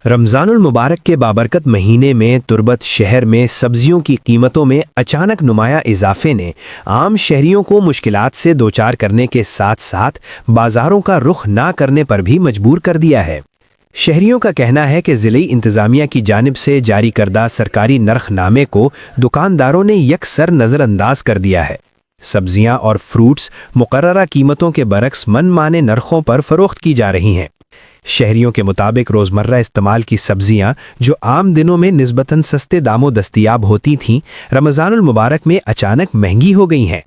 रमज़ानुल मुबारक के बाबरकत महीने में तुर्बत शहर में सब्जियों की कीमतों में अचानक नुमाया इजाफे ने आम शहरियों को मुश्किलात से दोचार करने के साथ साथ बाज़ारों का रुख ना करने पर भी मजबूर कर दिया है। शहरियों का कहना है कि ज़िली इंतज़ामिया की जानिब से जारी करदा सरकारी नरखनामे को दुकानदारों ने यकसर नज़रअंदाज कर दिया है। सब्जियां और फ्रूट्स मुकर्ररा कीमतों के बरक्स मनमाने नरखों पर फ़रोख्त की जा रही हैं। शहरियों के मुताबिक रोज़मर्रा इस्तेमाल की सब्जियां जो आम दिनों में निस्बतन सस्ते दामों दस्तयाब होती थीं, रमज़ानुल मुबारक में अचानक महंगी हो गई हैं।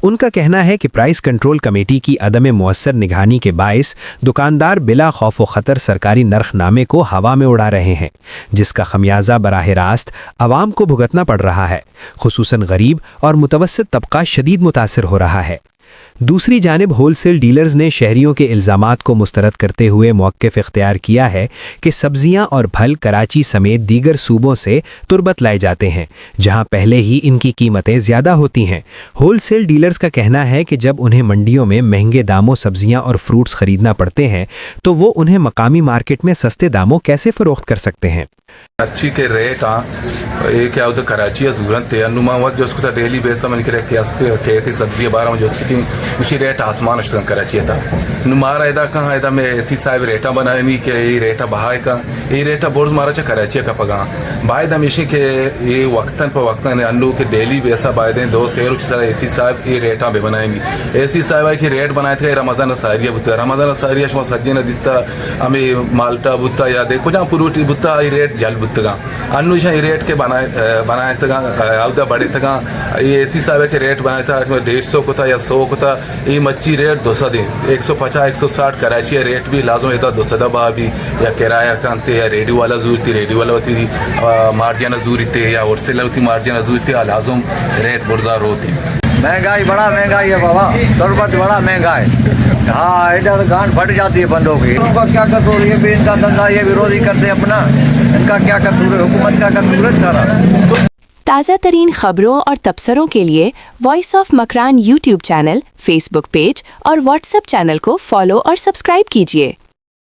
उनका कहना है कि प्राइस कंट्रोल कमेटी की अदम मुअस्सर निगरानी के बायस दुकानदार बिला खौफ व ख़तर सरकारी नरखनामे को हवा में उड़ा रहे हैं, जिसका खमियाजा बराह रास्त आवाम को भुगतना पड़ रहा है। खुसूसन गरीब और मुतवस्सित तबका शदीद मुतासिर हो रहा है। दूसरी जानिब होलसेल डीलर्स ने शहरियों के इल्ज़ामात को मुस्तरद करते हुए मौक़िफ़ इख्तियार किया है कि सब्जियां और फल कराची समेत दीगर सूबों से तुर्बत लाए जाते हैं, जहां पहले ही इनकी कीमतें ज़्यादा होती हैं। होलसेल डीलर्स का कहना है कि जब उन्हें मंडियों में महंगे दामों सब्जियां और फ्रूट्स खरीदना पड़ते हैं तो वो उन्हें मकामी मार्केट में सस्ते दामों कैसे फ़रोख्त कर सकते हैं। कराची के रेट ये क्या होता कराची सूरत अनुमावत जो उसको डेली बेस मन के सब्जी बारह जो उसी रेट आसमान कराची था मारा इदा कहाँ इदा मैं ऐसी साहब रेटा बनानी के ये रेटा बहा का ये रेटा बोर्ड मारा चा कराची का पगा बायद हमेशा के ये वक्तन पर वक्तन अन्नू के डेली बेसा बायदे दो शेर सारा ऐसी साहब ये रेटा भी बनाएंगी ऐसी साहब की रेट बनाए थे रमज़ान सारिया बुत्ता रमज़ान सारिया शमा सज्जे न दिस्ता हमें माल्टा बुत्ता या देखो जहाँ पुरुटी बुत्ता ये रेट जल बुत्तगा अन्नू ये रेट के बनाए तगा आवदा बड़े तगा ये ऐसी साहब के रेट बनाए था 150 को था या 100 को था ये मच्छी रेट 200 दिन 150 160 कराची रेट भी लाजम था 200 दबा भी या किराया कांते या रेडियो वाला जरूर थी रेडियो वाला होती थी मार्जिन जरूरी थे या होलसेल होती मार्जिन जरूरी थी लाजम रेट बुरजार होती। महंगाई बड़ा महंगाई है बाबा, तुर्बत बड़ा महंगा है। हाँ इधर गांड फट जाती है बंदों की। इनका क्या कसूर, ये भी इनका धंधा ये विरोधी करते हैं अपना, इनका क्या कसूर है, हुकूमत का कसूर है सारा। ताज़ा तरीन खबरों और तबसरों के लिए voice of Makran YouTube channel, Facebook page और व्हाट्सएप चैनल को फॉलो और सब्सक्राइब कीजिए।